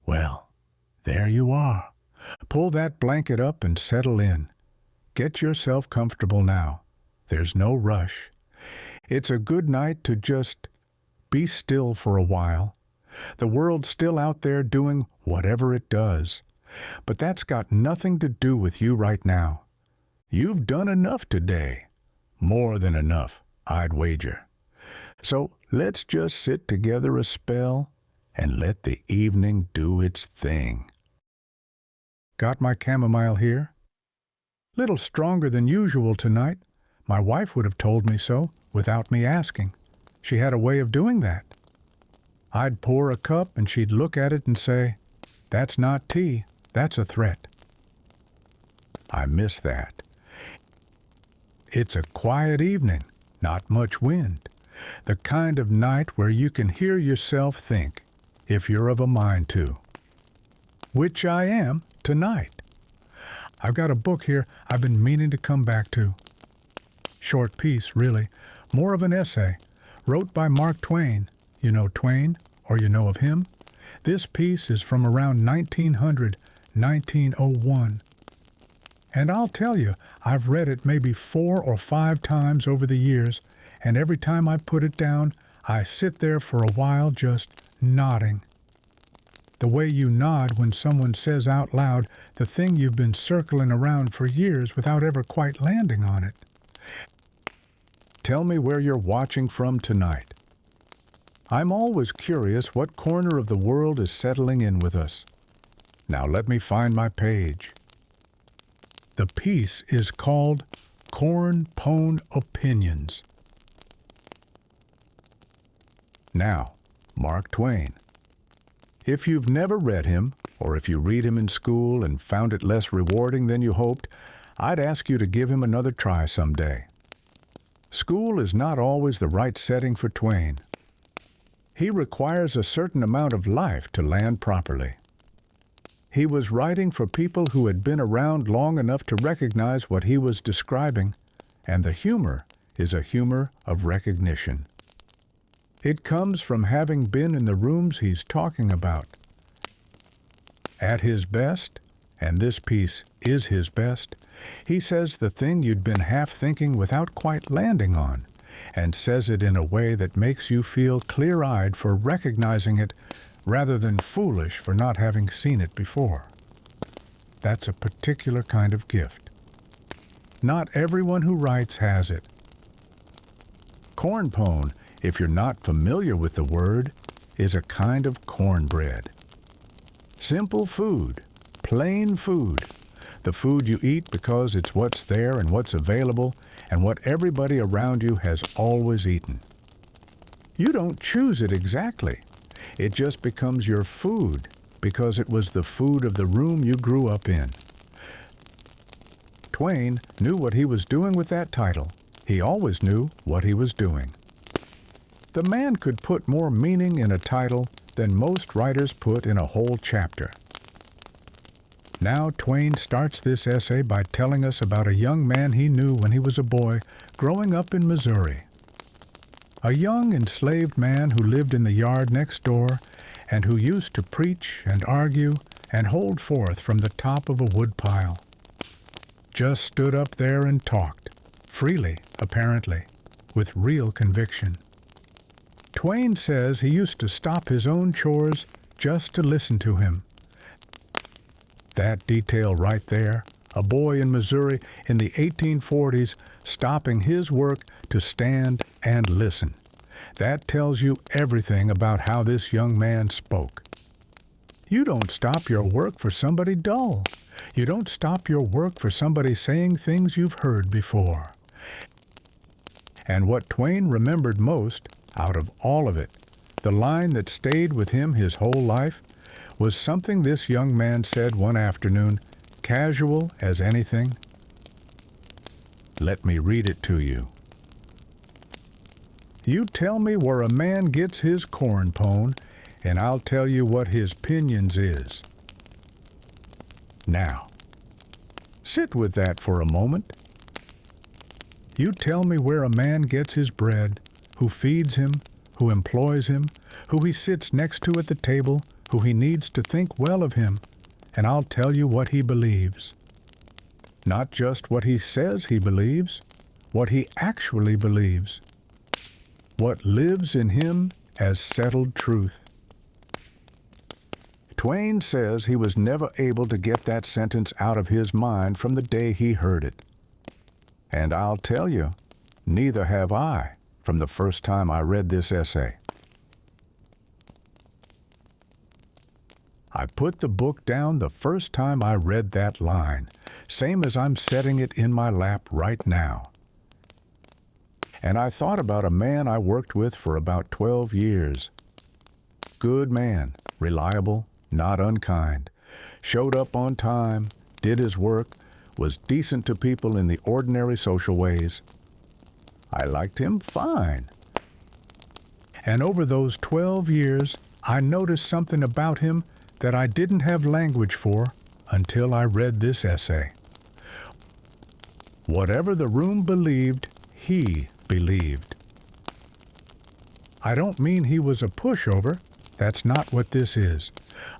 Well, there you are. Pull that blanket up and settle in. Get yourself comfortable now. There's no rush. It's a good night to just be still for a while. The world's still out there doing whatever it does. But that's got nothing to do with you right now. You've done enough today. More than enough, I'd wager. So let's just sit together a spell and let the evening do its thing. Got my chamomile here? Little stronger than usual tonight. My wife would have told me so without me asking. She had a way of doing that. I'd pour a cup and she'd look at it and say, "That's not tea, that's a threat." I miss that. It's a quiet evening, not much wind. The kind of night where you can hear yourself think, if you're of a mind to. Which I am tonight. I've got a book here I've been meaning to come back to. Short piece, really. More of an essay. Wrote by Mark Twain. You know Twain, or you know of him? This piece is from around 1900, 1901. And I'll tell you, I've read it maybe 4 or 5 times over the years, and every time I put it down, I sit there for a while just nodding. The way you nod when someone says out loud the thing you've been circling around for years without ever quite landing on it. Tell me where you're watching from tonight. I'm always curious what corner of the world is settling in with us. Now let me find my page. The piece is called Corn-Pone Opinions. Now, Mark Twain. If you've never read him, or if you read him in school and found it less rewarding than you hoped, I'd ask you to give him another try someday. School is not always the right setting for Twain. He requires a certain amount of life to land properly. He was writing for people who had been around long enough to recognize what he was describing, and the humor is a humor of recognition. It comes from having been in the rooms he's talking about. At his best, and this piece is his best, he says the thing you'd been half thinking without quite landing on, and says it in a way that makes you feel clear-eyed for recognizing it rather than foolish for not having seen it before. That's a particular kind of gift. Not everyone who writes has it. Corn-pone, if you're not familiar with the word, is a kind of cornbread. Simple food, plain food, the food you eat because it's what's there and what's available and what everybody around you has always eaten. You don't choose it exactly. It just becomes your food because it was the food of the room you grew up in. Twain knew what he was doing with that title. He always knew what he was doing. The man could put more meaning in a title than most writers put in a whole chapter. Now Twain starts this essay by telling us about a young man he knew when he was a boy growing up in Missouri. A young enslaved man who lived in the yard next door and who used to preach and argue and hold forth from the top of a woodpile. Just stood up there and talked, freely, apparently, with real conviction. Twain says he used to stop his own chores just to listen to him. That detail right there, a boy in Missouri in the 1840s stopping his work to stand and listen. That tells you everything about how this young man spoke. You don't stop your work for somebody dull. You don't stop your work for somebody saying things you've heard before. And what Twain remembered most, out of all of it, the line that stayed with him his whole life, was something this young man said one afternoon, casual as anything. Let me read it to you. You tell me where a man gets his corn-pone, and I'll tell you what his pinions is. Now, sit with that for a moment. You tell me where a man gets his bread, who feeds him, who employs him, who he sits next to at the table, who he needs to think well of him, and I'll tell you what he believes. Not just what he says he believes, what he actually believes. What lives in him as settled truth. Twain says he was never able to get that sentence out of his mind from the day he heard it. And I'll tell you, neither have I from the first time I read this essay. I put the book down the first time I read that line, same as I'm setting it in my lap right now. And I thought about a man I worked with for about 12 years. Good man, reliable, not unkind, showed up on time, did his work, was decent to people in the ordinary social ways. I liked him fine. And over those 12 years, I noticed something about him that I didn't have language for until I read this essay. Whatever the room believed, he believed. I don't mean he was a pushover. That's not what this is.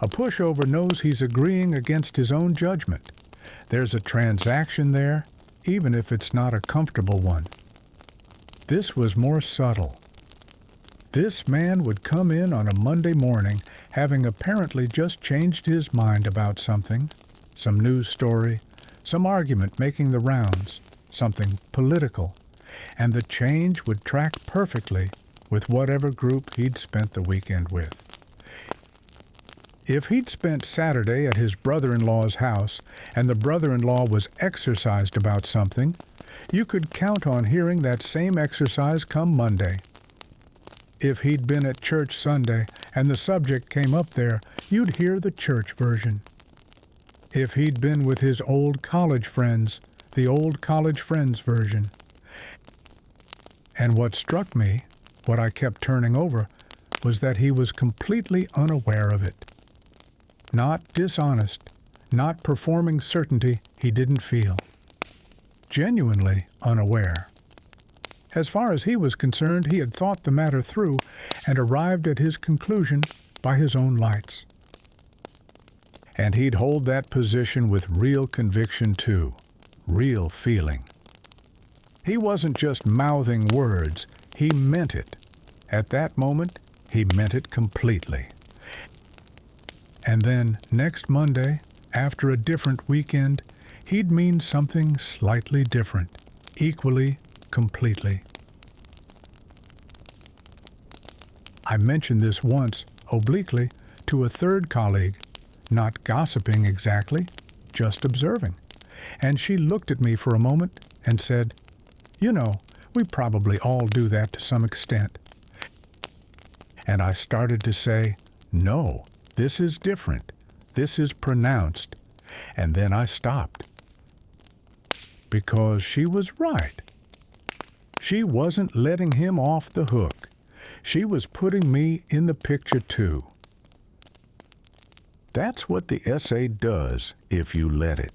A pushover knows he's agreeing against his own judgment. There's a transaction there, even if it's not a comfortable one. This was more subtle. This man would come in on a Monday morning, having apparently just changed his mind about something, some news story, some argument making the rounds, something political, and the change would track perfectly with whatever group he'd spent the weekend with. If he'd spent Saturday at his brother-in-law's house and the brother-in-law was exercised about something, you could count on hearing that same exercise come Monday. If he'd been at church Sunday and the subject came up there, you'd hear the church version. If he'd been with his old college friends, the old college friends version. And what struck me, what I kept turning over, was that he was completely unaware of it. Not dishonest, not performing certainty he didn't feel. Genuinely unaware. As far as he was concerned, he had thought the matter through and arrived at his conclusion by his own lights. And he'd hold that position with real conviction, too, real feeling. He wasn't just mouthing words, he meant it. At that moment, he meant it completely. And then, next Monday, after a different weekend, he'd mean something slightly different, equally, completely. I mentioned this once, obliquely, to a third colleague, not gossiping exactly, just observing. And she looked at me for a moment and said, "You know, we probably all do that to some extent." And I started to say, "No, this is different. This is pronounced." And then I stopped. Because she was right. She wasn't letting him off the hook. She was putting me in the picture too. That's what the essay does if you let it.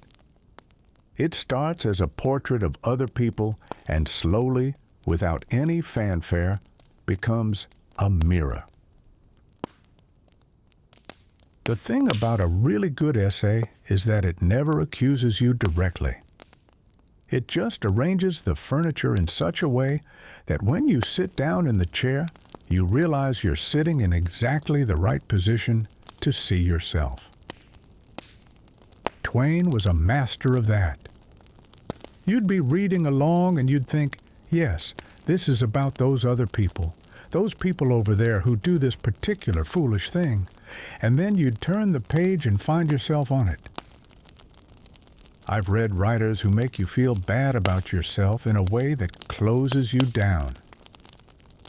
It starts as a portrait of other people and slowly, without any fanfare, becomes a mirror. The thing about a really good essay is that it never accuses you directly. It just arranges the furniture in such a way that when you sit down in the chair, you realize you're sitting in exactly the right position to see yourself. Twain was a master of that. You'd be reading along and you'd think, yes, this is about those other people, those people over there who do this particular foolish thing, and then you'd turn the page and find yourself on it. I've read writers who make you feel bad about yourself in a way that closes you down.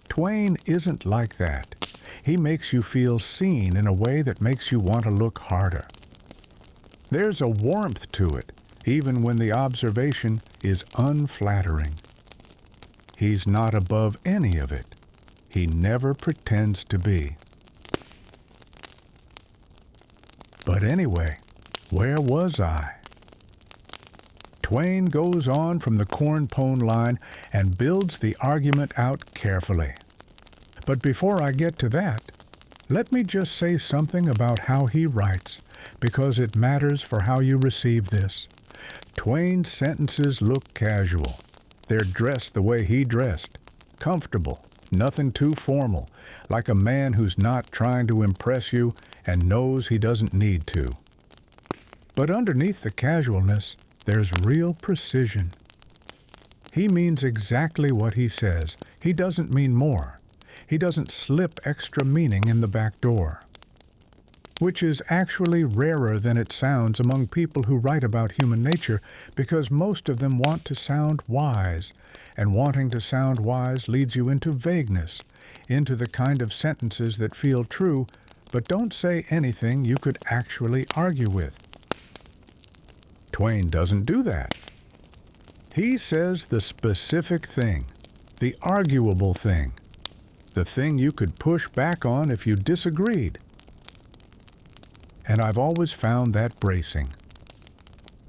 Twain isn't like that. He makes you feel seen in a way that makes you want to look harder. There's a warmth to it, even when the observation is unflattering. He's not above any of it. He never pretends to be. But anyway, where was I? Twain goes on from the Corn-Pone line and builds the argument out carefully. But before I get to that, Let me just say something about how he writes, because it matters for how you receive this. Twain's sentences look casual. They're dressed the way he dressed, comfortable, nothing too formal, like a man who's not trying to impress you and knows he doesn't need to. But underneath the casualness, there's real precision. He means exactly what he says. He doesn't mean more. He doesn't slip extra meaning in the back door. Which is actually rarer than it sounds among people who write about human nature, because most of them want to sound wise, and wanting to sound wise leads you into vagueness, into the kind of sentences that feel true, but don't say anything you could actually argue with. Twain doesn't do that. He says the specific thing, the arguable thing, the thing you could push back on if you disagreed. And I've always found that bracing.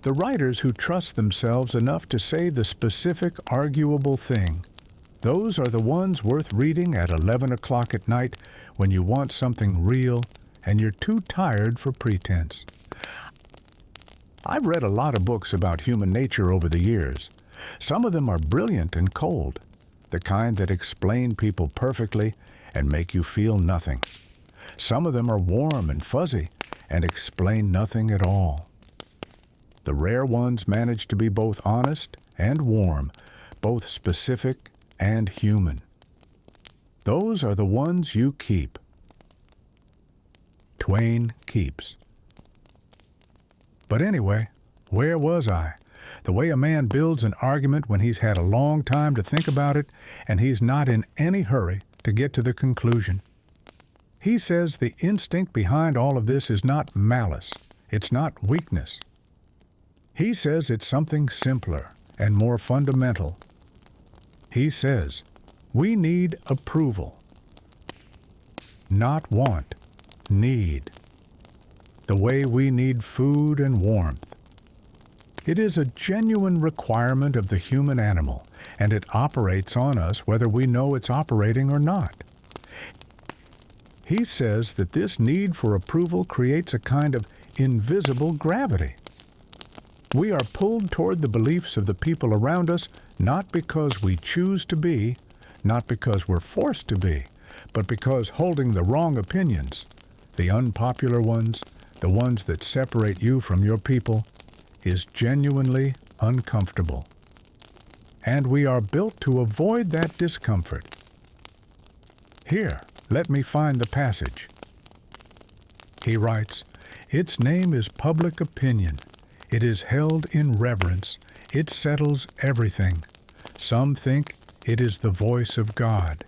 The writers who trust themselves enough to say the specific, arguable thing, those are the ones worth reading at 11 o'clock at night when you want something real and you're too tired for pretense. I've read a lot of books about human nature over the years. Some of them are brilliant and cold, the kind that explain people perfectly and make you feel nothing. Some of them are warm and fuzzy and explain nothing at all. The rare ones manage to be both honest and warm, both specific and human. Those are the ones you keep. Twain keeps. But anyway, where was I? The way a man builds an argument when he's had a long time to think about it and he's not in any hurry to get to the conclusion. He says the instinct behind all of this is not malice. It's not weakness. He says it's something simpler and more fundamental. He says we need approval. Not want, need. The way we need food and warmth. It is a genuine requirement of the human animal, and it operates on us whether we know it's operating or not. He says that this need for approval creates a kind of invisible gravity. We are pulled toward the beliefs of the people around us not because we choose to be, not because we're forced to be, but because holding the wrong opinions, the unpopular ones, the ones that separate you from your people, is genuinely uncomfortable. And we are built to avoid that discomfort. Here, let me find the passage. He writes, "Its name is public opinion. It is held in reverence. It settles everything. Some think it is the voice of God."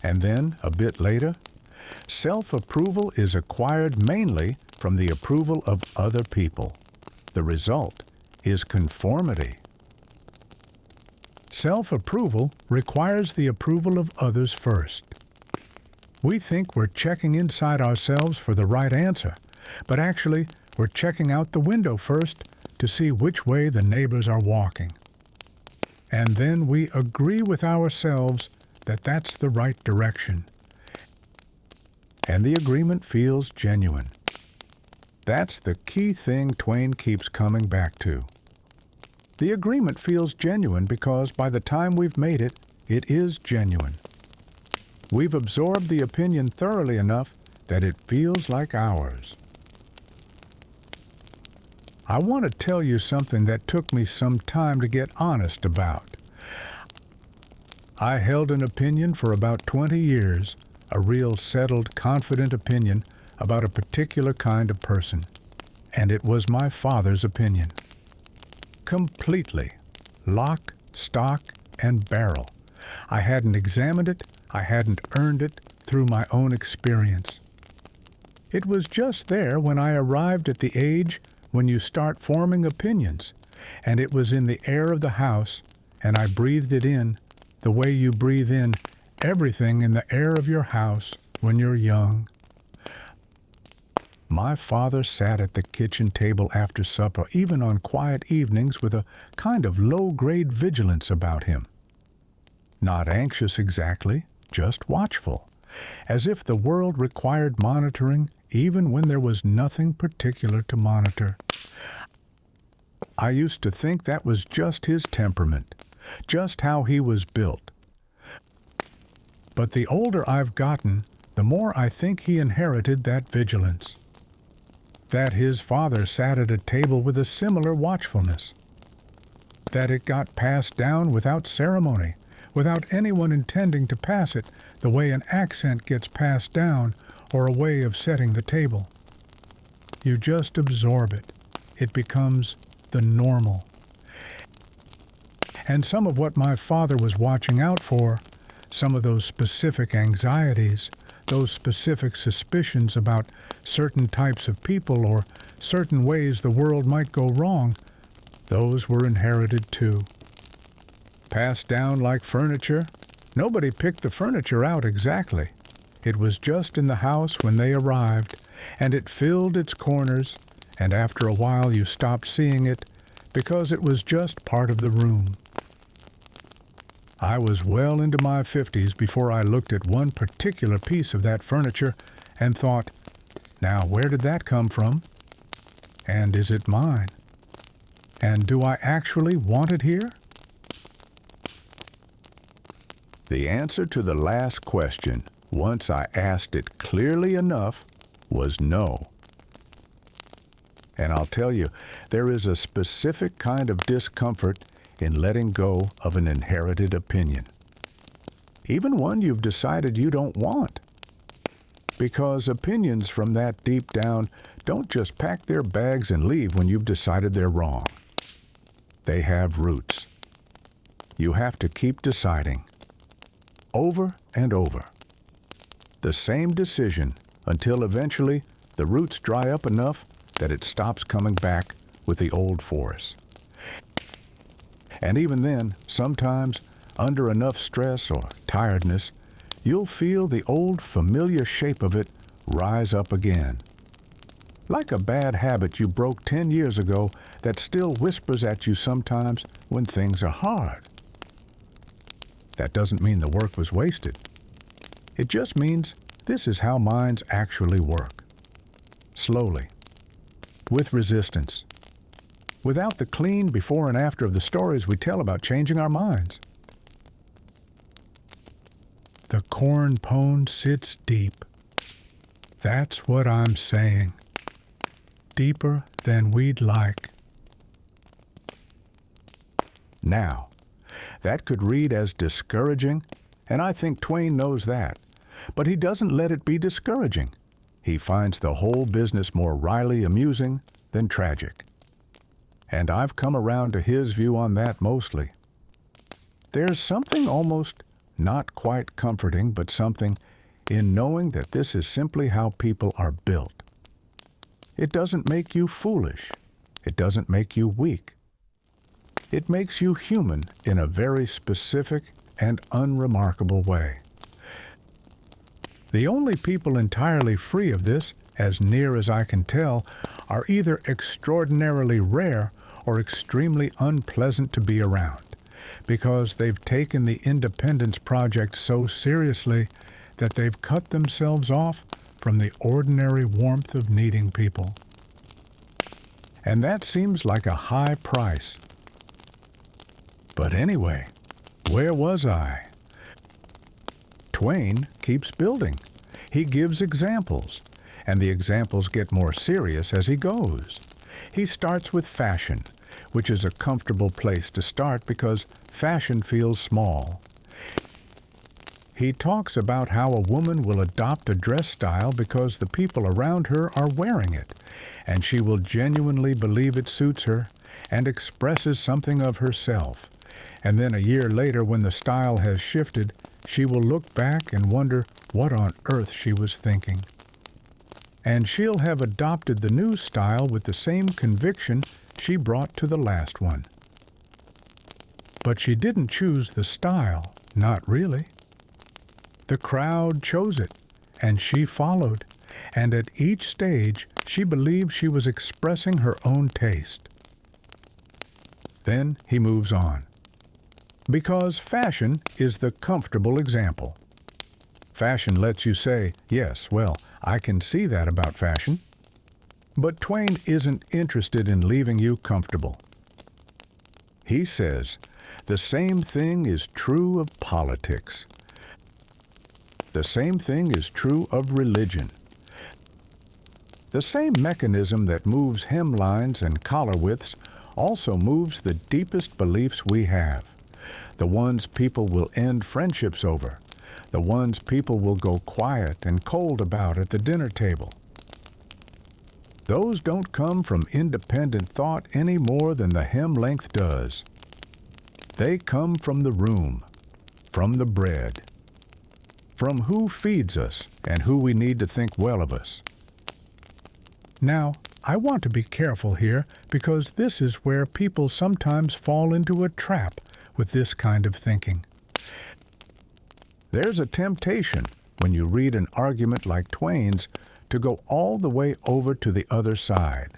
And then, a bit later, self-approval is acquired mainly from the approval of other people. The result is conformity. Self-approval requires the approval of others first. We think we're checking inside ourselves for the right answer, but actually we're checking out the window first to see which way the neighbors are walking. And then we agree with ourselves that that's the right direction. And the agreement feels genuine. That's the key thing Twain keeps coming back to. The agreement feels genuine because by the time we've made it, it is genuine. We've absorbed the opinion thoroughly enough that it feels like ours. I want to tell you something that took me some time to get honest about. I held an opinion for about 20 years, a real settled, confident opinion about a particular kind of person. And it was my father's opinion. Completely. Lock, stock, and barrel. I hadn't examined it, I hadn't earned it through my own experience. It was just there when I arrived at the age when you start forming opinions, and it was in the air of the house, and I breathed it in the way you breathe in everything in the air of your house when you're young. My father sat at the kitchen table after supper, even on quiet evenings, with a kind of low-grade vigilance about him. Not anxious exactly, just watchful, as if the world required monitoring even when there was nothing particular to monitor. I used to think that was just his temperament, just how he was built. But the older I've gotten, the more I think he inherited that vigilance. That his father sat at a table with a similar watchfulness. That it got passed down without ceremony, without anyone intending to pass it the way an accent gets passed down or a way of setting the table. You just absorb it. It becomes the normal. And some of what my father was watching out for, some of those specific anxieties, those specific suspicions about certain types of people or certain ways the world might go wrong, those were inherited too. Passed down like furniture. Nobody picked the furniture out exactly. It was just in the house when they arrived, and it filled its corners, and after a while you stopped seeing it because it was just part of the room. I was well into my 50s before I looked at one particular piece of that furniture and thought, now where did that come from? And is it mine? And do I actually want it here? The answer to the last question, once I asked it clearly enough, was no. And I'll tell you, there is a specific kind of discomfort in letting go of an inherited opinion, even one you've decided you don't want. Because opinions from that deep down don't just pack their bags and leave when you've decided they're wrong. They have roots. You have to keep deciding, over and over, the same decision until eventually the roots dry up enough that it stops coming back with the old force. And even then, sometimes, under enough stress or tiredness, you'll feel the old familiar shape of it rise up again. Like a bad habit you broke 10 years ago that still whispers at you sometimes when things are hard. That doesn't mean the work was wasted. It just means this is how minds actually work. Slowly, with resistance, without the clean before and after of the stories we tell about changing our minds. The Corn-Pone sits deep. That's what I'm saying. Deeper than we'd like. Now, that could read as discouraging, and I think Twain knows that. But he doesn't let it be discouraging. He finds the whole business more wryly amusing than tragic. And I've come around to his view on that mostly. There's something almost not quite comforting, but something in knowing that this is simply how people are built. It doesn't make you foolish. It doesn't make you weak. It makes you human in a very specific and unremarkable way. The only people entirely free of this, as near as I can tell, are either extraordinarily rare or extremely unpleasant to be around, because they've taken the independence project so seriously that they've cut themselves off from the ordinary warmth of needing people. And that seems like a high price. But anyway, where was I? Twain keeps building. He gives examples, and the examples get more serious as he goes. He starts with fashion, which is a comfortable place to start because fashion feels small. He talks about how a woman will adopt a dress style because the people around her are wearing it, and she will genuinely believe it suits her and expresses something of herself. And then a year later, when the style has shifted, she will look back and wonder what on earth she was thinking. And she'll have adopted the new style with the same conviction she brought to the last one. But she didn't choose the style, not really. The crowd chose it, and she followed, and at each stage she believed she was expressing her own taste. Then he moves on. Because fashion is the comfortable example. Fashion lets you say, yes, well, I can see that about fashion. But Twain isn't interested in leaving you comfortable. He says, the same thing is true of politics. The same thing is true of religion. The same mechanism that moves hemlines and collar widths also moves the deepest beliefs we have, the ones people will end friendships over, the ones people will go quiet and cold about at the dinner table. Those don't come from independent thought any more than the hem length does. They come from the room, from the bread, from who feeds us and who we need to think well of us. Now, I want to be careful here because this is where people sometimes fall into a trap with this kind of thinking. There's a temptation when you read an argument like Twain's to go all the way over to the other side.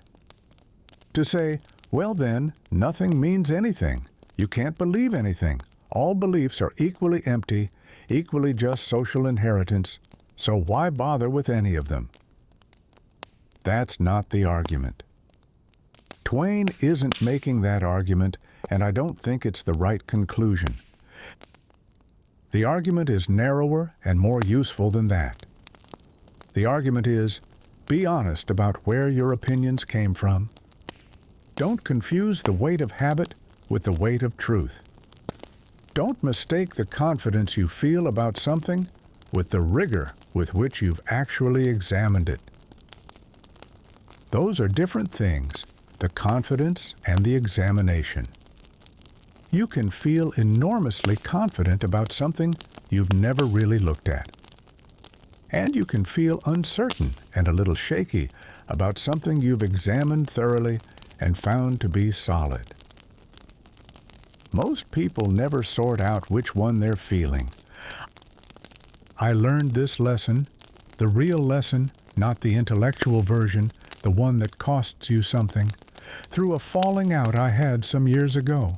To say, well then, nothing means anything. You can't believe anything. All beliefs are equally empty, equally just social inheritance, so why bother with any of them? That's not the argument. Twain isn't making that argument, and I don't think it's the right conclusion. The argument is narrower and more useful than that. The argument is, be honest about where your opinions came from. Don't confuse the weight of habit with the weight of truth. Don't mistake the confidence you feel about something with the rigor with which you've actually examined it. Those are different things, the confidence and the examination. You can feel enormously confident about something you've never really looked at. And you can feel uncertain and a little shaky about something you've examined thoroughly and found to be solid. Most people never sort out which one they're feeling. I learned this lesson, the real lesson, not the intellectual version, the one that costs you something, through a falling out I had some years ago.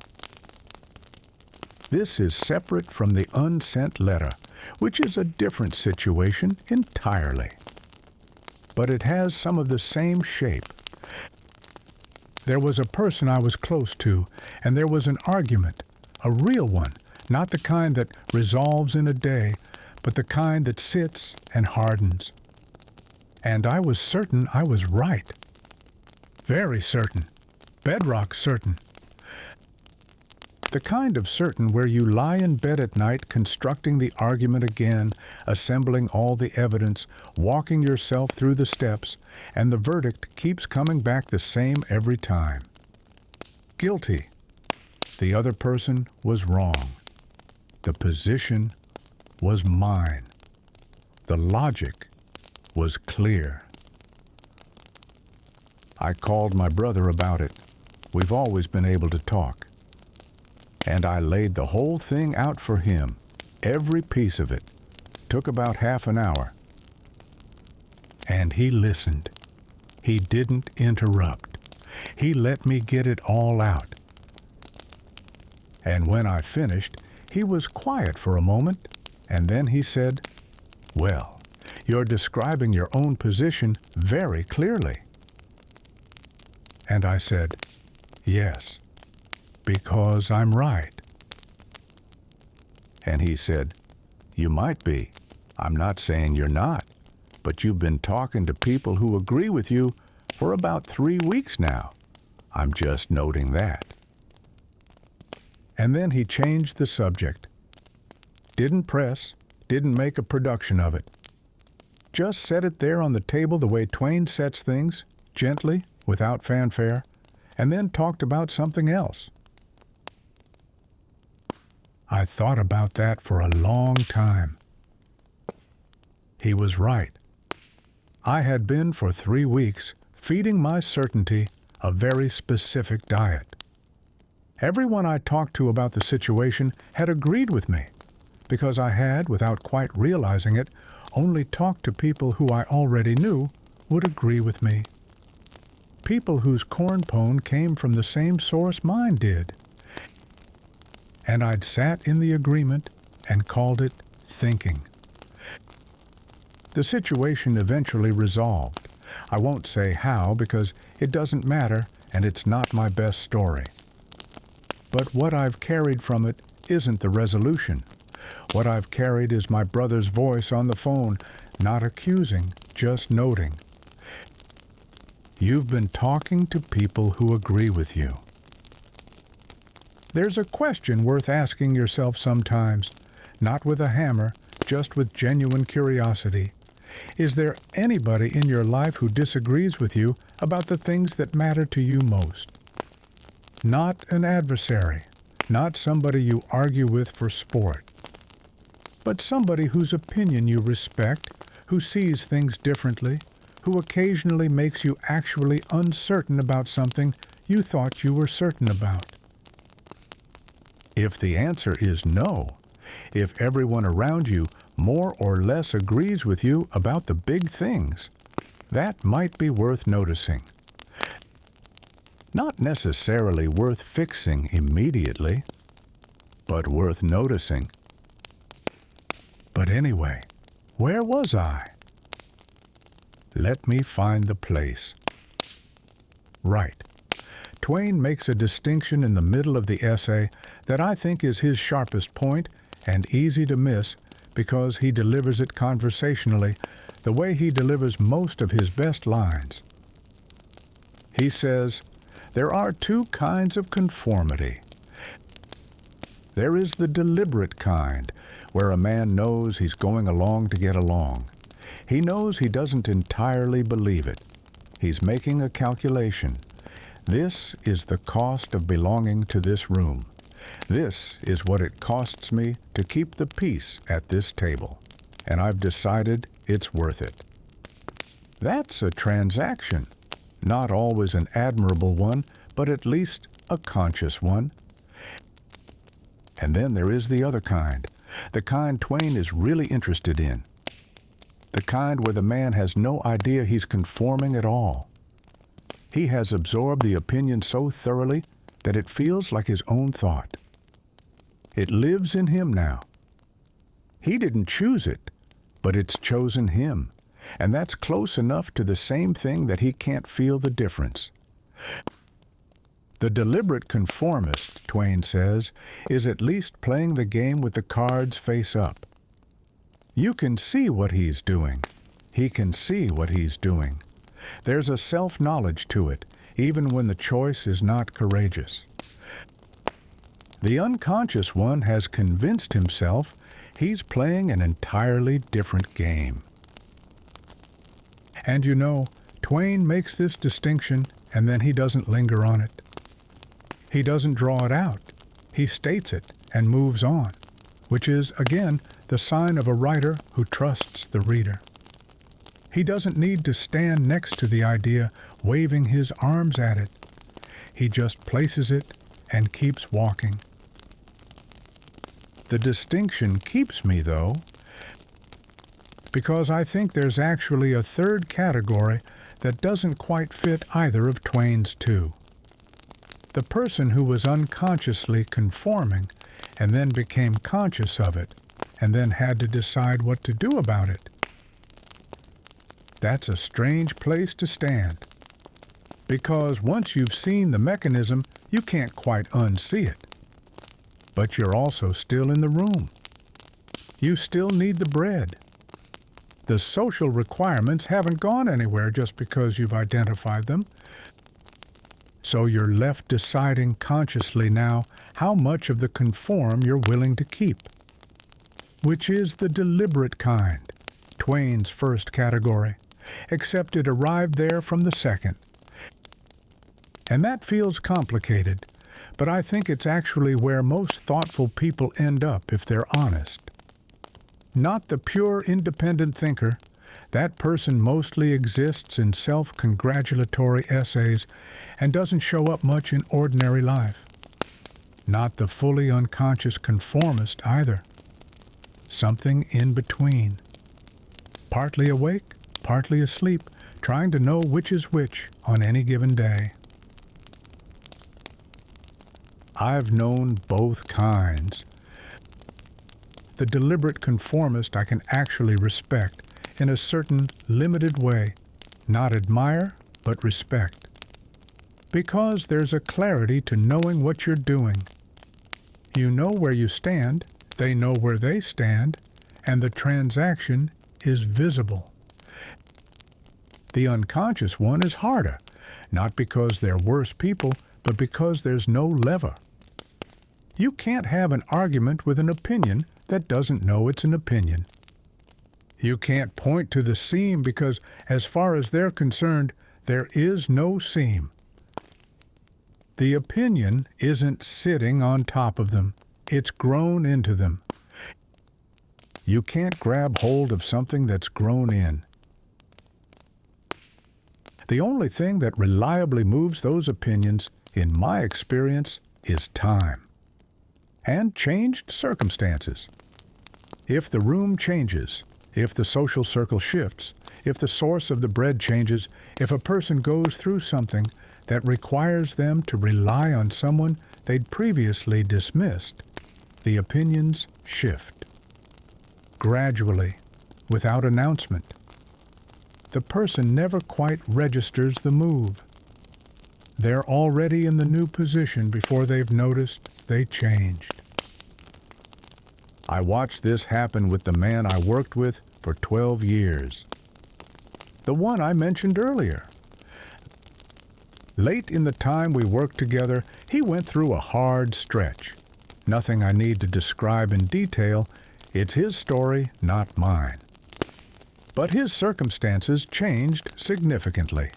This is separate from the unsent letter, which is a different situation entirely. But it has some of the same shape. There was a person I was close to, and there was an argument, a real one, not the kind that resolves in a day, but the kind that sits and hardens. And I was certain I was right. Very certain. Bedrock certain. The kind of certain where you lie in bed at night constructing the argument again, assembling all the evidence, walking yourself through the steps, and the verdict keeps coming back the same every time. Guilty. The other person was wrong. The position was mine. The logic was clear. I called my brother about it. We've always been able to talk. And I laid the whole thing out for him, every piece of it. Took about half an hour. And he listened. He didn't interrupt. He let me get it all out. And when I finished, he was quiet for a moment, and then he said, "Well, you're describing your own position very clearly." And I said, "Yes, because I'm right." And he said, "You might be. I'm not saying you're not, but you've been talking to people who agree with you for about 3 weeks now. I'm just noting that." And then he changed the subject. Didn't press, didn't make a production of it. Just set it there on the table the way Twain sets things, gently, without fanfare, and then talked about something else. I thought about that for a long time. He was right. I had been for 3 weeks feeding my certainty a very specific diet. Everyone I talked to about the situation had agreed with me, because I had, without quite realizing it, only talked to people who I already knew would agree with me. People whose Corn-Pone came from the same source mine did. And I'd sat in the agreement and called it thinking. The situation eventually resolved. I won't say how because it doesn't matter and it's not my best story. But what I've carried from it isn't the resolution. What I've carried is my brother's voice on the phone, not accusing, just noting. You've been talking to people who agree with you. There's a question worth asking yourself sometimes, not with a hammer, just with genuine curiosity. Is there anybody in your life who disagrees with you about the things that matter to you most? Not an adversary, not somebody you argue with for sport, but somebody whose opinion you respect, who sees things differently, who occasionally makes you actually uncertain about something you thought you were certain about. If the answer is no, if everyone around you more or less agrees with you about the big things, that might be worth noticing. Not necessarily worth fixing immediately, but worth noticing. But anyway, where was I? Let me find the place. Right. Twain makes a distinction in the middle of the essay that I think is his sharpest point and easy to miss because he delivers it conversationally the way he delivers most of his best lines. He says, there are two kinds of conformity. There is the deliberate kind, where a man knows he's going along to get along. He knows he doesn't entirely believe it. He's making a calculation. This is the cost of belonging to this room. This is what it costs me to keep the peace at this table, and I've decided it's worth it. That's a transaction. Not always an admirable one, but at least a conscious one. And then there is the other kind, the kind Twain is really interested in. The kind where the man has no idea he's conforming at all. He has absorbed the opinion so thoroughly that it feels like his own thought. It lives in him now. He didn't choose it, but it's chosen him, and that's close enough to the same thing that he can't feel the difference. The deliberate conformist, Twain says, is at least playing the game with the cards face up. You can see what he's doing. He can see what he's doing. There's a self-knowledge to it, even when the choice is not courageous. The unconscious one has convinced himself he's playing an entirely different game. And you know, Twain makes this distinction and then he doesn't linger on it. He doesn't draw it out. He states it and moves on, which is, again, the sign of a writer who trusts the reader. He doesn't need to stand next to the idea, waving his arms at it. He just places it and keeps walking. The distinction keeps me, though, because I think there's actually a third category that doesn't quite fit either of Twain's two. The person who was unconsciously conforming and then became conscious of it and then had to decide what to do about it. That's a strange place to stand, because once you've seen the mechanism, you can't quite unsee it. But you're also still in the room. You still need the bread. The social requirements haven't gone anywhere just because you've identified them. So you're left deciding consciously now how much of the conform you're willing to keep, which is the deliberate kind, Twain's first category, except it arrived there from the second. And that feels complicated, but I think it's actually where most thoughtful people end up if they're honest. Not the pure independent thinker. That person mostly exists in self-congratulatory essays and doesn't show up much in ordinary life. Not the fully unconscious conformist either. Something in between. Partly awake, partly asleep, trying to know which is which on any given day. I've known both kinds. The deliberate conformist I can actually respect, in a certain limited way, not admire, but respect. Because there's a clarity to knowing what you're doing. You know where you stand, they know where they stand, and the transaction is visible. The unconscious one is harder, not because they're worse people, but because there's no lever. You can't have an argument with an opinion that doesn't know it's an opinion. You can't point to the seam because, as far as they're concerned, there is no seam. The opinion isn't sitting on top of them. It's grown into them. You can't grab hold of something that's grown in. The only thing that reliably moves those opinions, in my experience, is time. And changed circumstances. If the room changes, if the social circle shifts, if the source of the bread changes, if a person goes through something that requires them to rely on someone they'd previously dismissed, the opinions shift. Gradually, without announcement. The person never quite registers the move. They're already in the new position before they've noticed they changed. I watched this happen with the man I worked with for 12 years. The one I mentioned earlier. Late in the time we worked together, he went through a hard stretch. Nothing I need to describe in detail. It's his story, not mine. But his circumstances changed significantly.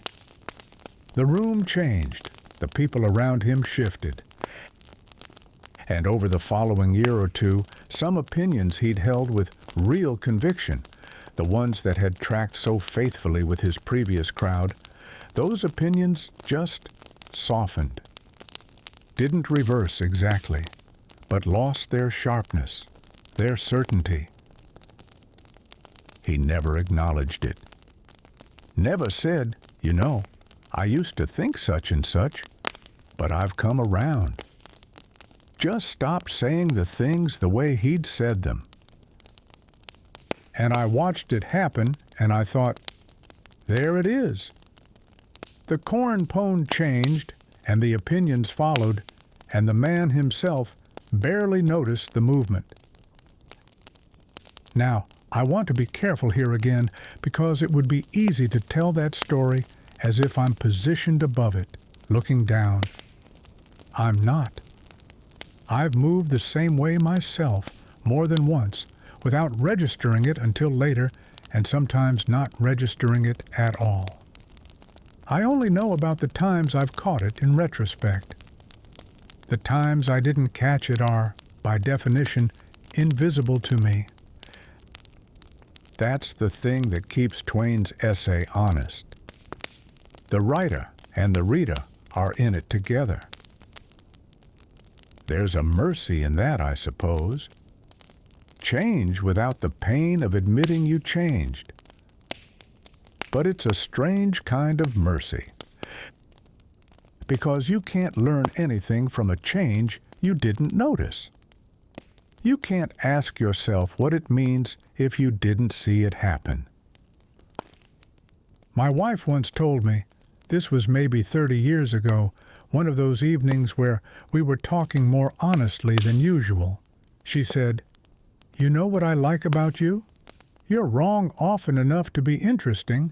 The room changed. The people around him shifted. And over the following year or two, some opinions he'd held with real conviction, the ones that had tracked so faithfully with his previous crowd, those opinions just softened. Didn't reverse exactly, but lost their sharpness, their certainty. He never acknowledged it. Never said, "You know, I used to think such and such, but I've come around." Just stopped saying the things the way he'd said them. And I watched it happen, and I thought, there it is. The Corn-Pone changed, and the opinions followed, and the man himself barely noticed the movement. Now, I want to be careful here again, because it would be easy to tell that story as if I'm positioned above it, looking down. I'm not. I've moved the same way myself more than once without registering it until later, and sometimes not registering it at all. I only know about the times I've caught it in retrospect. The times I didn't catch it are, by definition, invisible to me. That's the thing that keeps Twain's essay honest. The writer and the reader are in it together. There's a mercy in that, I suppose. Change without the pain of admitting you changed. But it's a strange kind of mercy. Because you can't learn anything from a change you didn't notice. You can't ask yourself what it means if you didn't see it happen. My wife once told me, this was maybe 30 years ago, one of those evenings where we were talking more honestly than usual. She said, "You know what I like about you? You're wrong often enough to be interesting."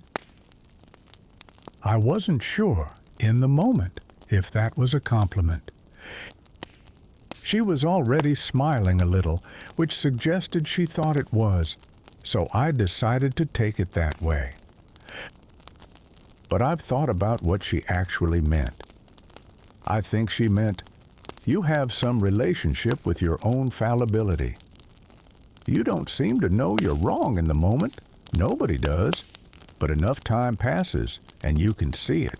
I wasn't sure, in the moment, if that was a compliment. She was already smiling a little, which suggested she thought it was, so I decided to take it that way. But I've thought about what she actually meant. I think she meant, you have some relationship with your own fallibility. You don't seem to know you're wrong in the moment. Nobody does. But enough time passes, and you can see it.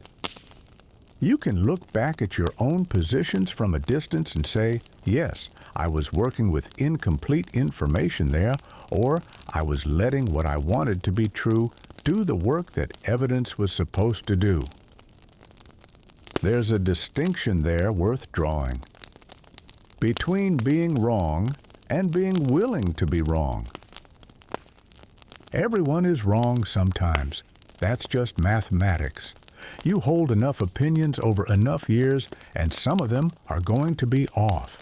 You can look back at your own positions from a distance and say, yes, I was working with incomplete information there, or I was letting what I wanted to be true do the work that evidence was supposed to do. There's a distinction there worth drawing. Between being wrong and being willing to be wrong. Everyone is wrong sometimes. That's just mathematics. You hold enough opinions over enough years, and some of them are going to be off.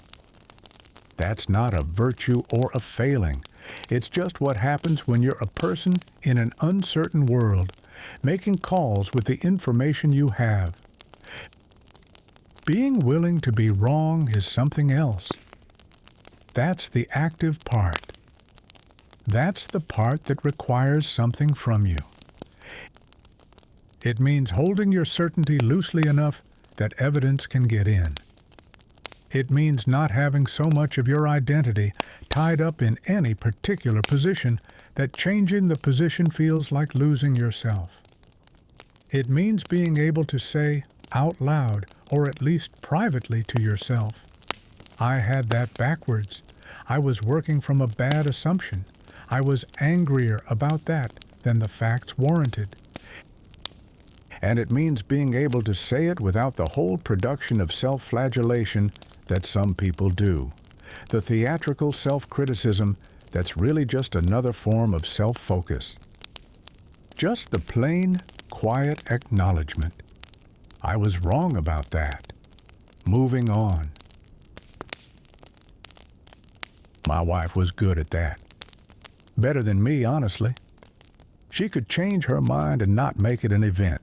That's not a virtue or a failing. It's just what happens when you're a person in an uncertain world, making calls with the information you have. Being willing to be wrong is something else. That's the active part. That's the part that requires something from you. It means holding your certainty loosely enough that evidence can get in. It means not having so much of your identity tied up in any particular position that changing the position feels like losing yourself. It means being able to say out loud, or at least privately to yourself, I had that backwards. I was working from a bad assumption. I was angrier about that than the facts warranted. And it means being able to say it without the whole production of self-flagellation that some people do. The theatrical self-criticism that's really just another form of self-focus. Just the plain, quiet acknowledgement. I was wrong about that. Moving on. My wife was good at that. Better than me, honestly. She could change her mind and not make it an event.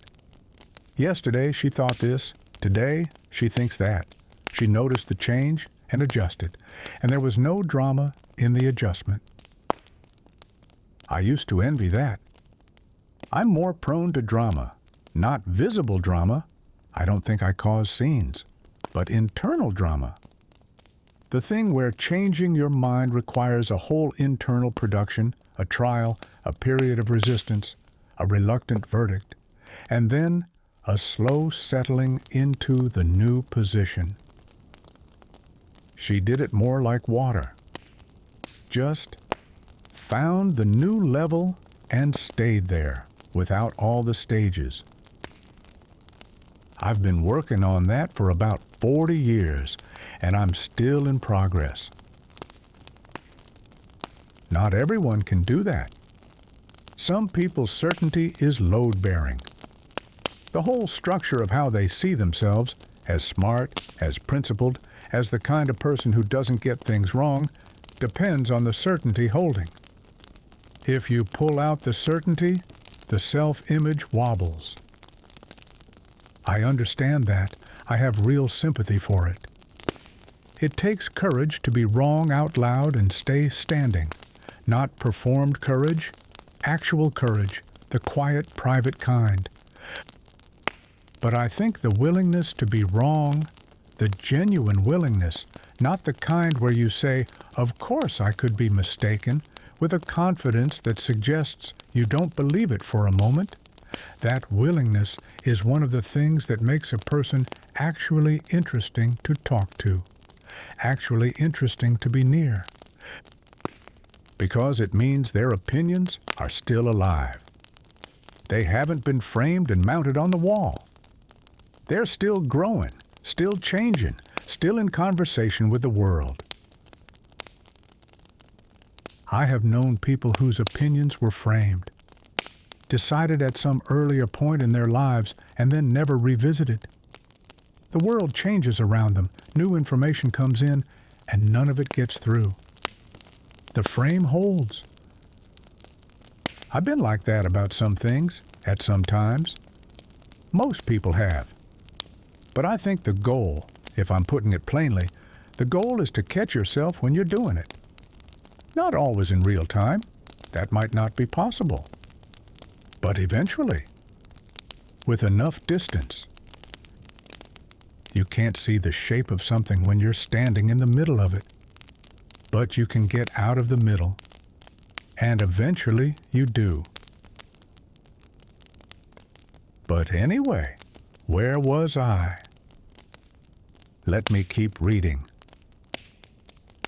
Yesterday she thought this, today she thinks that. She noticed the change and adjusted, and there was no drama in the adjustment. I used to envy that. I'm more prone to drama, not visible drama. I don't think I cause scenes, but internal drama. The thing where changing your mind requires a whole internal production, a trial, a period of resistance, a reluctant verdict, and then a slow settling into the new position. She did it more like water. Just found the new level and stayed there without all the stages. I've been working on that for about 40 years, and I'm still in progress. Not everyone can do that. Some people's certainty is load-bearing. The whole structure of how they see themselves, as smart, as principled, as the kind of person who doesn't get things wrong, depends on the certainty holding. If you pull out the certainty, the self-image wobbles. I understand that. I have real sympathy for it. It takes courage to be wrong out loud and stay standing. Not performed courage, actual courage, the quiet, private kind. But I think the willingness to be wrong, the genuine willingness, not the kind where you say, of course I could be mistaken, with a confidence that suggests you don't believe it for a moment, that willingness is one of the things that makes a person actually interesting to talk to, actually interesting to be near, because it means their opinions are still alive. They haven't been framed and mounted on the wall. They're still growing, still changing, still in conversation with the world. I have known people whose opinions were framed, decided at some earlier point in their lives, and then never revisited. The world changes around them, new information comes in, and none of it gets through. The frame holds. I've been like that about some things, at some times. Most people have. But I think the goal, if I'm putting it plainly, the goal is to catch yourself when you're doing it. Not always in real time. That might not be possible. But eventually, with enough distance. You can't see the shape of something when you're standing in the middle of it, but you can get out of the middle, and eventually you do. But anyway, where was I? Let me keep reading.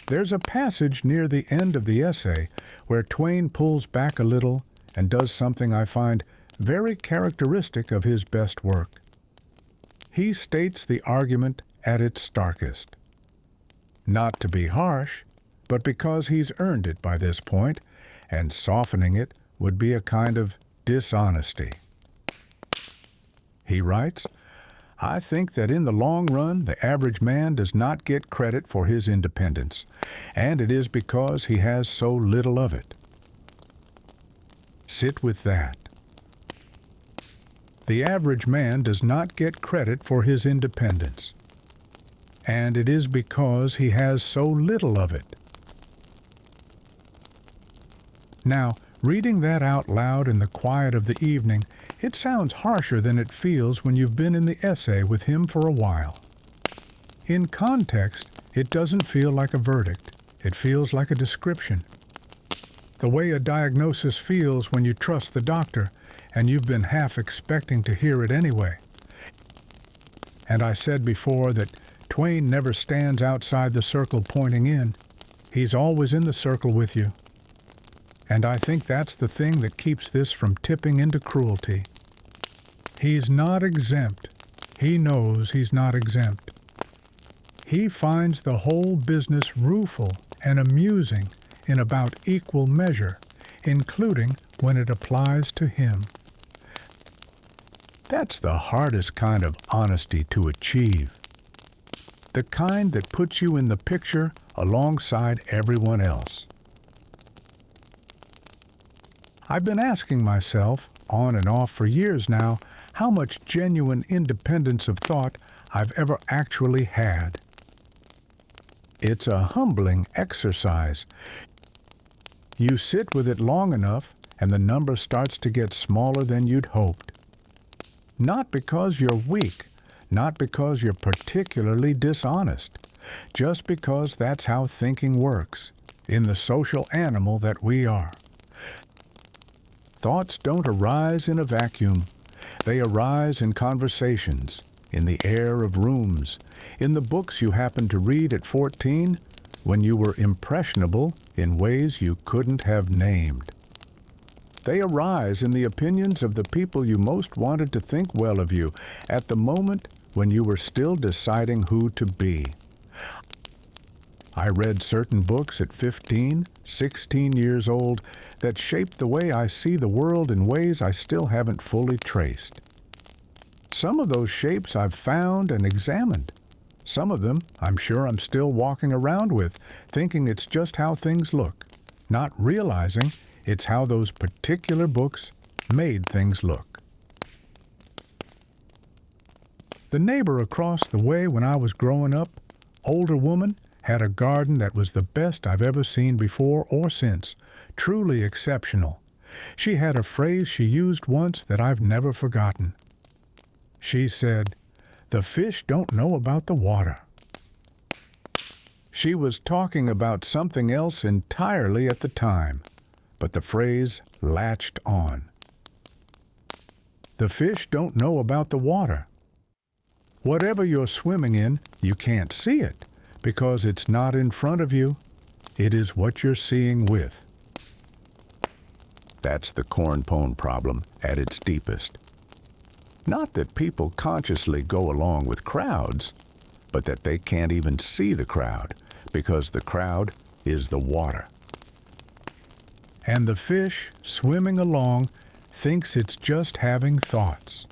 There's a passage near the end of the essay where Twain pulls back a little and does something I find very characteristic of his best work. He states the argument at its starkest. Not to be harsh, but because he's earned it by this point, and softening it would be a kind of dishonesty. He writes, I think that in the long run, the average man does not get credit for his independence, and it is because he has so little of it. Sit with that. The average man does not get credit for his independence, and it is because he has so little of it. Now, reading that out loud in the quiet of the evening, it sounds harsher than it feels when you've been in the essay with him for a while. In context, it doesn't feel like a verdict. It feels like a description. The way a diagnosis feels when you trust the doctor and you've been half expecting to hear it anyway. And I said before that Twain never stands outside the circle pointing in. He's always in the circle with you. And I think that's the thing that keeps this from tipping into cruelty. He's not exempt. He knows he's not exempt. He finds the whole business rueful and amusing in about equal measure, including when it applies to him. That's the hardest kind of honesty to achieve. The kind that puts you in the picture alongside everyone else. I've been asking myself, on and off for years now, how much genuine independence of thought I've ever actually had. It's a humbling exercise. You sit with it long enough, and the number starts to get smaller than you'd hoped. Not because you're weak, not because you're particularly dishonest, just because that's how thinking works, in the social animal that we are. Thoughts don't arise in a vacuum. They arise in conversations, in the air of rooms, in the books you happened to read at 14 when you were impressionable in ways you couldn't have named. They arise in the opinions of the people you most wanted to think well of you at the moment when you were still deciding who to be. I read certain books at 15, 16 years old that shaped the way I see the world in ways I still haven't fully traced. Some of those shapes I've found and examined. Some of them I'm sure I'm still walking around with, thinking it's just how things look, not realizing it's how those particular books made things look. The neighbor across the way when I was growing up, older woman, had a garden that was the best I've ever seen before or since, truly exceptional. She had a phrase she used once that I've never forgotten. She said, "The fish don't know about the water." She was talking about something else entirely at the time, but the phrase latched on. The fish don't know about the water. Whatever you're swimming in, you can't see it, because it's not in front of you. It is what you're seeing with. That's the Corn-Pone problem at its deepest. Not that people consciously go along with crowds, but that they can't even see the crowd, because the crowd is the water. And the fish, swimming along, thinks it's just having thoughts.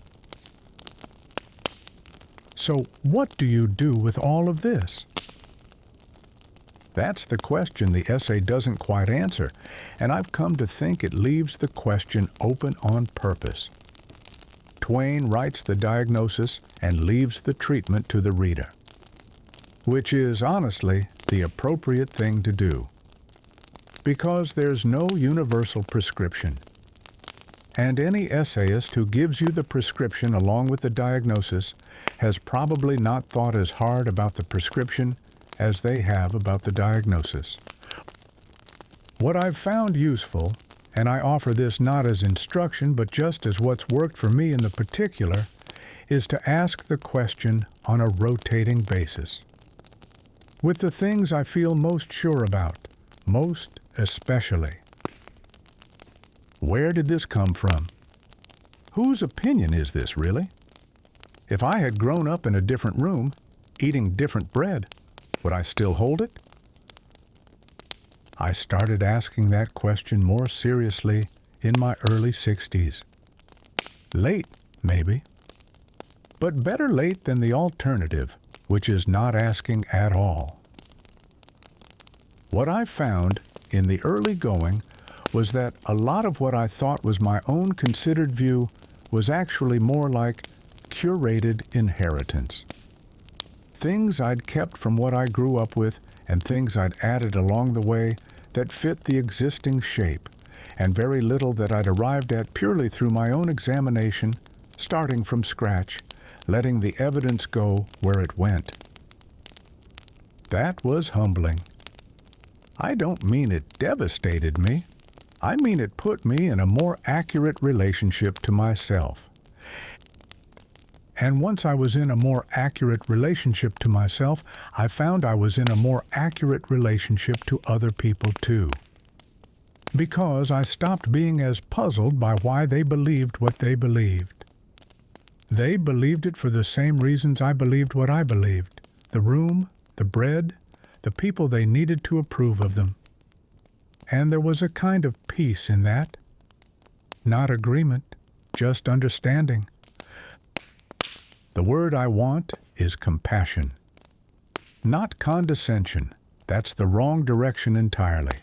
So what do you do with all of this? That's the question the essay doesn't quite answer, and I've come to think it leaves the question open on purpose. Twain writes the diagnosis and leaves the treatment to the reader, which is, honestly, the appropriate thing to do. Because there's no universal prescription. And any essayist who gives you the prescription along with the diagnosis has probably not thought as hard about the prescription as they have about the diagnosis. What I've found useful, and I offer this not as instruction but just as what's worked for me in the particular, is to ask the question on a rotating basis. With the things I feel most sure about, most especially. Where did this come from? Whose opinion is this, really? If I had grown up in a different room, eating different bread, would I still hold it? I started asking that question more seriously in my early 60s. Late, maybe. But better late than the alternative, which is not asking at all. What I found in the early going was that a lot of what I thought was my own considered view was actually more like curated inheritance. Things I'd kept from what I grew up with and things I'd added along the way that fit the existing shape, and very little that I'd arrived at purely through my own examination, starting from scratch, letting the evidence go where it went. That was humbling. I don't mean it devastated me. I mean it put me in a more accurate relationship to myself. And once I was in a more accurate relationship to myself, I found I was in a more accurate relationship to other people too. Because I stopped being as puzzled by why they believed what they believed. They believed it for the same reasons I believed what I believed. The room, the bread, the people they needed to approve of them. And there was a kind of peace in that. Not agreement, just understanding. The word I want is compassion. Not condescension. That's the wrong direction entirely.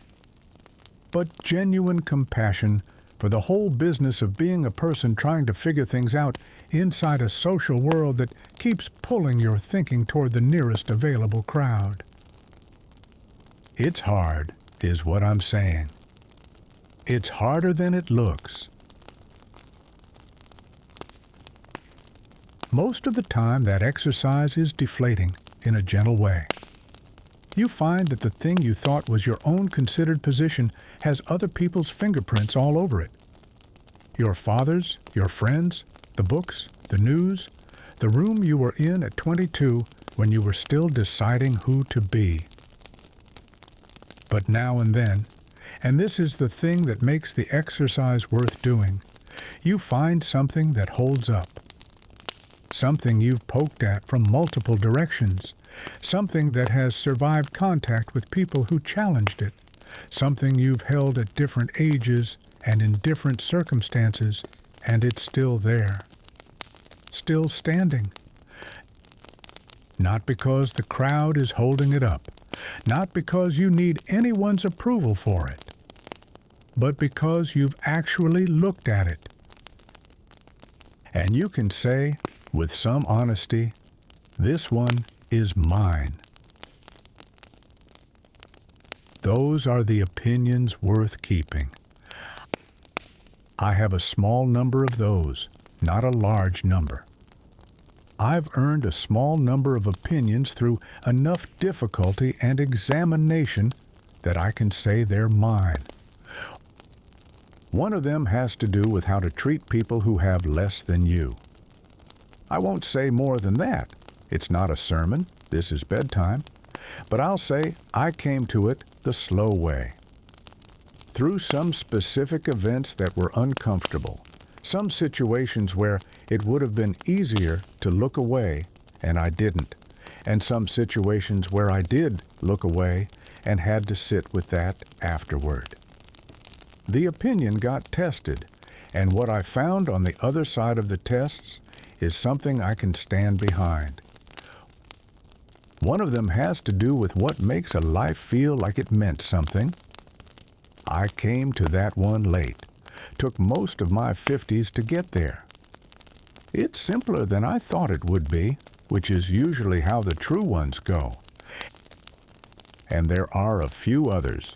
But genuine compassion for the whole business of being a person trying to figure things out inside a social world that keeps pulling your thinking toward the nearest available crowd. It's hard, is what I'm saying. It's harder than it looks. Most of the time, that exercise is deflating in a gentle way. You find that the thing you thought was your own considered position has other people's fingerprints all over it. Your father's, your friends, the books, the news, the room you were in at 22 when you were still deciding who to be. But now and then, and this is the thing that makes the exercise worth doing, you find something that holds up. Something you've poked at from multiple directions. Something that has survived contact with people who challenged it. Something you've held at different ages and in different circumstances, and it's still there. Still standing. Not because the crowd is holding it up. Not because you need anyone's approval for it, but because you've actually looked at it. And you can say, with some honesty, this one is mine. Those are the opinions worth keeping. I have a small number of those, not a large number. I've earned a small number of opinions through enough difficulty and examination that I can say they're mine. One of them has to do with how to treat people who have less than you. I won't say more than that. It's not a sermon. This is bedtime. But I'll say I came to it the slow way. Through some specific events that were uncomfortable. Some situations where it would have been easier to look away, and I didn't. And some situations where I did look away and had to sit with that afterward. The opinion got tested, and what I found on the other side of the tests is something I can stand behind. One of them has to do with what makes a life feel like it meant something. I came to that one late. Took most of my 50s to get there. It's simpler than I thought it would be, which is usually how the true ones go. And there are a few others.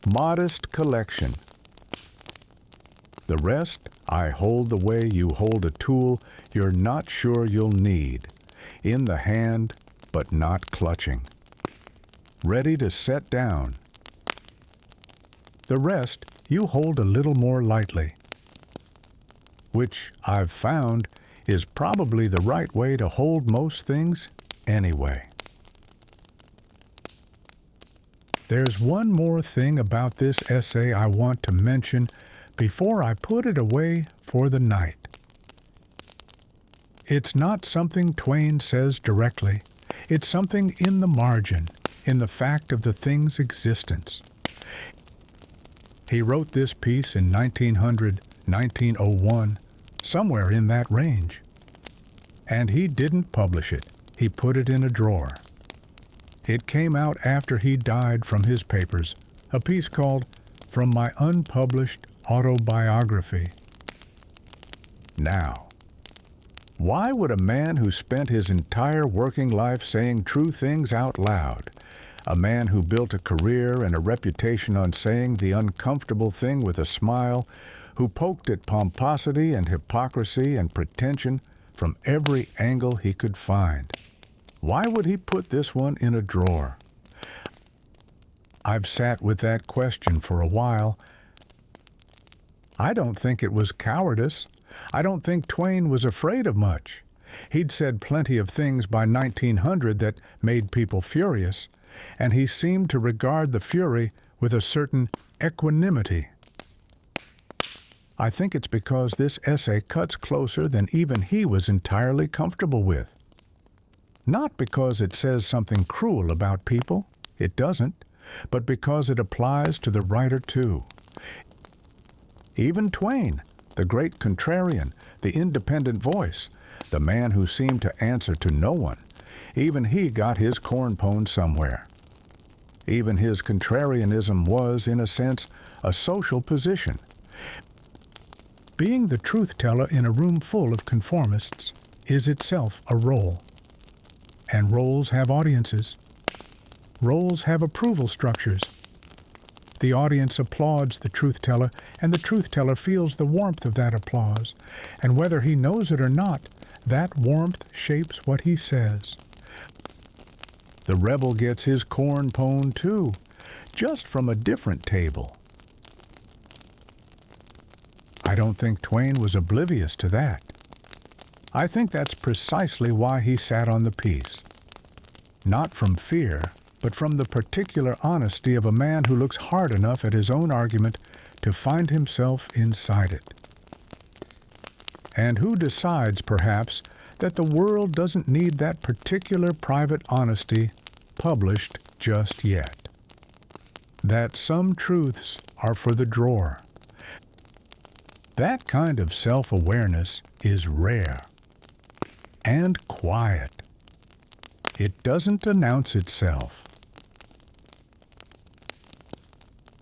Modest collection. The rest, I hold the way you hold a tool you're not sure you'll need, in the hand but not clutching. Ready to set down. The rest you hold a little more lightly, which I've found is probably the right way to hold most things anyway. There's one more thing about this essay I want to mention before I put it away for the night. It's not something Twain says directly. It's something in the margin, in the fact of the thing's existence. He wrote this piece in 1900, 1901, somewhere in that range. And he didn't publish it. He put it in a drawer. It came out after he died from his papers, a piece called From My Unpublished Autobiography. Now, why would a man who spent his entire working life saying true things out loud, a man who built a career and a reputation on saying the uncomfortable thing with a smile, who poked at pomposity and hypocrisy and pretension from every angle he could find, why would he put this one in a drawer? I've sat with that question for a while. I don't think it was cowardice. I don't think Twain was afraid of much. He'd said plenty of things by 1900 that made people furious, and he seemed to regard the fury with a certain equanimity. I think it's because this essay cuts closer than even he was entirely comfortable with. Not because it says something cruel about people, it doesn't, but because it applies to the writer too. Even Twain, the great contrarian, the independent voice, the man who seemed to answer to no one, even he got his corn-pone somewhere. Even his contrarianism was, in a sense, a social position. Being the truth-teller in a room full of conformists is itself a role. And roles have audiences. Roles have approval structures. The audience applauds the truth-teller, and the truth-teller feels the warmth of that applause. And whether he knows it or not, that warmth shapes what he says. The rebel gets his corn-pone too, just from a different table. I don't think Twain was oblivious to that. I think that's precisely why he sat on the piece. Not from fear, but from the particular honesty of a man who looks hard enough at his own argument to find himself inside it. And who decides, perhaps, that the world doesn't need that particular private honesty published just yet. That some truths are for the drawer. That kind of self-awareness is rare and quiet. It doesn't announce itself.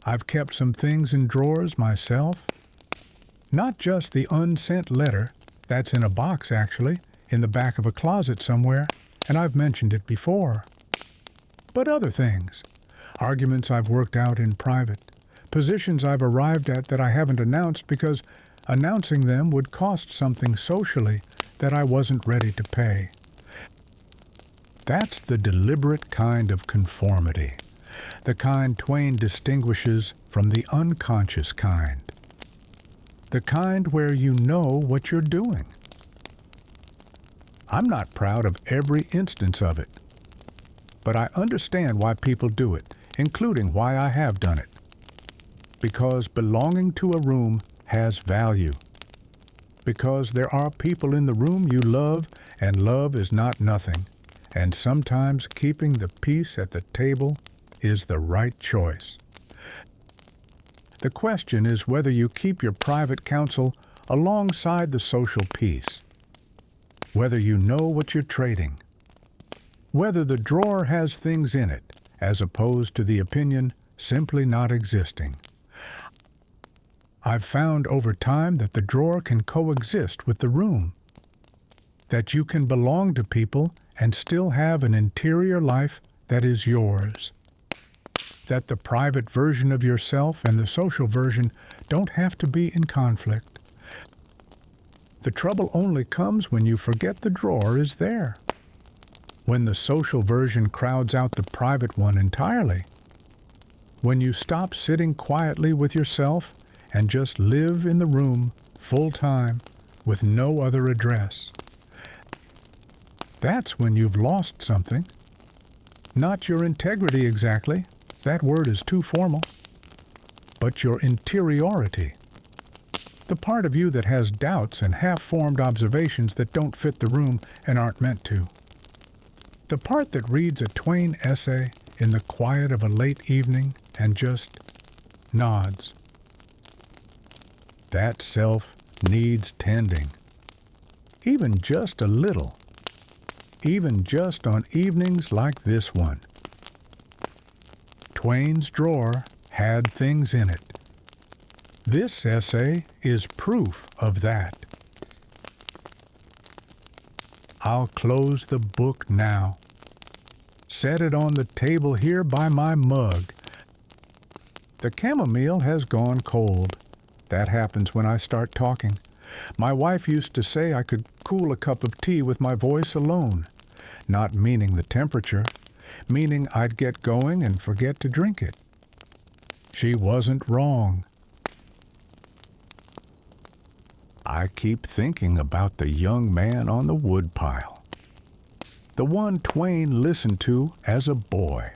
I've kept some things in drawers myself. Not just the unsent letter, that's in a box actually, in the back of a closet somewhere, and I've mentioned it before. But other things, arguments I've worked out in private, positions I've arrived at that I haven't announced because announcing them would cost something socially that I wasn't ready to pay. That's the deliberate kind of conformity, the kind Twain distinguishes from the unconscious kind, the kind where you know what you're doing. I'm not proud of every instance of it, but I understand why people do it, including why I have done it. Because belonging to a room has value. Because there are people in the room you love, and love is not nothing, and sometimes keeping the peace at the table is the right choice. The question is whether you keep your private counsel alongside the social peace, whether you know what you're trading, whether the drawer has things in it, as opposed to the opinion simply not existing. I've found over time that the drawer can coexist with the room, that you can belong to people and still have an interior life that is yours, that the private version of yourself and the social version don't have to be in conflict. The trouble only comes when you forget the drawer is there, when the social version crowds out the private one entirely, when you stop sitting quietly with yourself and just live in the room full time with no other address. That's when you've lost something. Not your integrity exactly, that word is too formal, but your interiority. The part of you that has doubts and half-formed observations that don't fit the room and aren't meant to. The part that reads a Twain essay in the quiet of a late evening and just nods. that self needs tending. Even just a little. Even just on evenings like this one. Twain's drawer had things in it. This essay is proof of that. I'll close the book now. Set it on the table here by my mug. The chamomile has gone cold. That happens when I start talking. My wife used to say I could cool a cup of tea with my voice alone, not meaning the temperature, meaning I'd get going and forget to drink it. She wasn't wrong. I keep thinking about the young man on the woodpile, the one Twain listened to as a boy.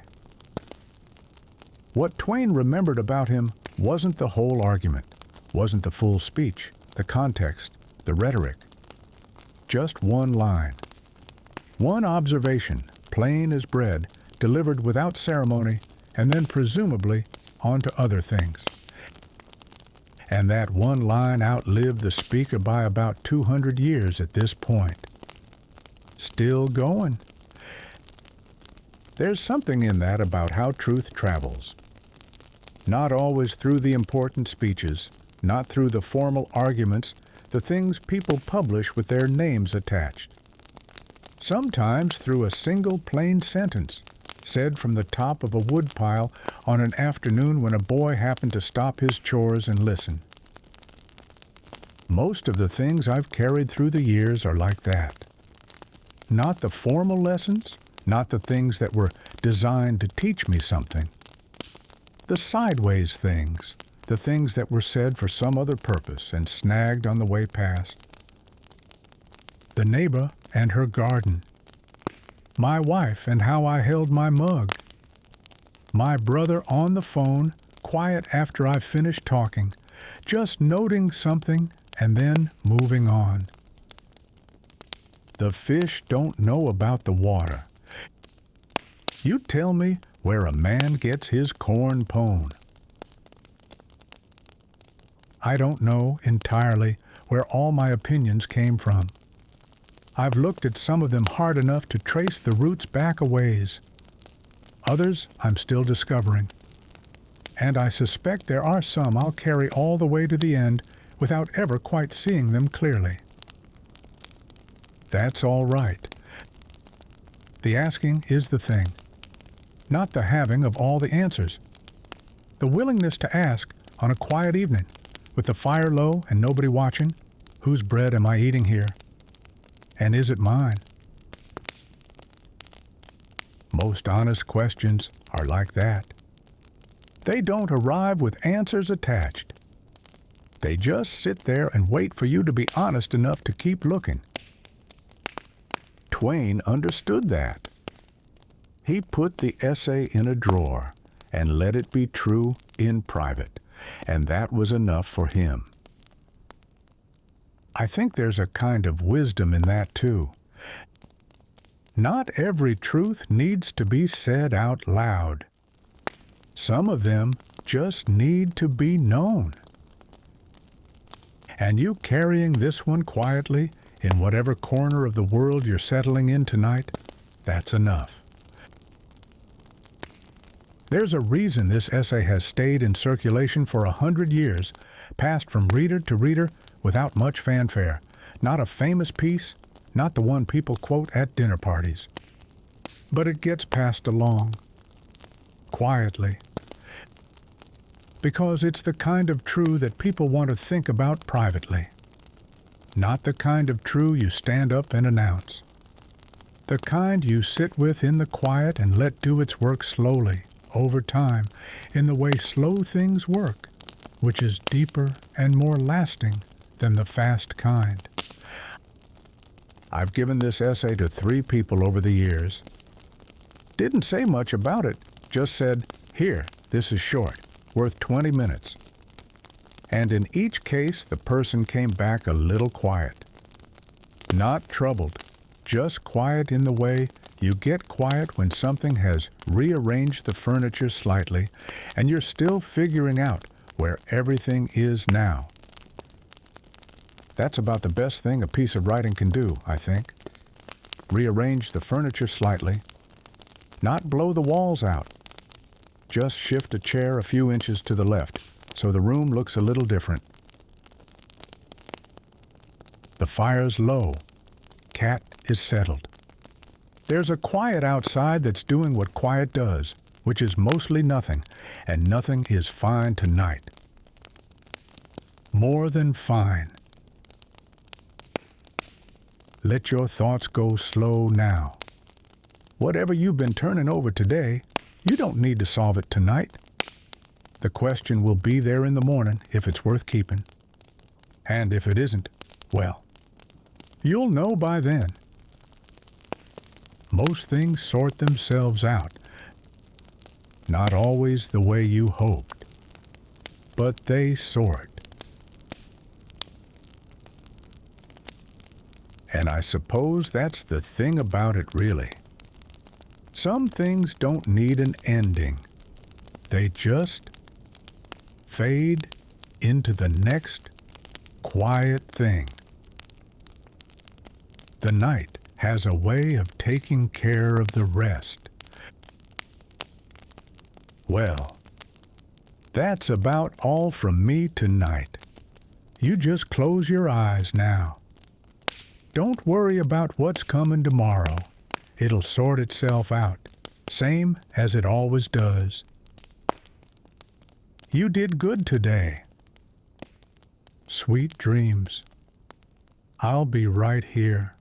What Twain remembered about him wasn't the whole argument, wasn't the full speech, the context, the rhetoric. Just one line. One observation, plain as bread, delivered without ceremony, and then presumably on to other things. And that one line outlived the speaker by about 200 years at this point. Still going. There's something in that about how truth travels. Not always through the important speeches, not through the formal arguments, the things people publish with their names attached. Sometimes through a single plain sentence, said from the top of a woodpile on an afternoon when a boy happened to stop his chores and listen. Most of the things I've carried through the years are like that. Not the formal lessons, not the things that were designed to teach me something. The sideways things, the things that were said for some other purpose and snagged on the way past. The neighbor and her garden. My wife and how I held my mug. My brother on the phone, quiet after I finished talking, just noting something and then moving on. The fish don't know about the water. You tell me where a man gets his corn-pone. I don't know entirely where all my opinions came from. I've looked at some of them hard enough to trace the roots back a ways. Others I'm still discovering. And I suspect there are some I'll carry all the way to the end without ever quite seeing them clearly. That's all right. The asking is the thing, not the having of all the answers. The willingness to ask on a quiet evening, with the fire low and nobody watching, whose bread am I eating here? And is it mine? Most honest questions are like that. They don't arrive with answers attached. They just sit there and wait for you to be honest enough to keep looking. Twain understood that. He put the essay in a drawer and let it be true in private, and that was enough for him. I think there's a kind of wisdom in that, too. Not every truth needs to be said out loud. Some of them just need to be known. And you carrying this one quietly in whatever corner of the world you're settling in tonight, that's enough. There's a reason this essay has stayed in circulation for 100 years, passed from reader to reader without much fanfare. Not a famous piece, not the one people quote at dinner parties. But it gets passed along, quietly, because it's the kind of true that people want to think about privately. Not the kind of true you stand up and announce. The kind you sit with in the quiet and let do its work slowly, over time, in the way slow things work, which is deeper and more lasting than the fast kind. I've given this essay to 3 people over the years. Didn't say much about it, just said, "Here, this is short, worth 20 minutes." And in each case, the person came back a little quiet. Not troubled, just quiet in the way you get quiet when something has rearranged the furniture slightly and you're still figuring out where everything is now. That's about the best thing a piece of writing can do, I think. Rearrange the furniture slightly. Not blow the walls out. Just shift a chair a few inches to the left, so the room looks a little different. The fire's low. Cat is settled. There's a quiet outside that's doing what quiet does, which is mostly nothing, and nothing is fine tonight. More than fine. Let your thoughts go slow now. Whatever you've been turning over today, you don't need to solve it tonight. The question will be there in the morning if it's worth keeping. And if it isn't, well, you'll know by then. Most things sort themselves out. Not always the way you hoped, but they sort. And I suppose that's the thing about it, really. Some things don't need an ending. They just fade into the next quiet thing. The night has a way of taking care of the rest. Well, that's about all from me tonight. You just close your eyes now. Don't worry about what's coming tomorrow. It'll sort itself out, same as it always does. You did good today. Sweet dreams. I'll be right here.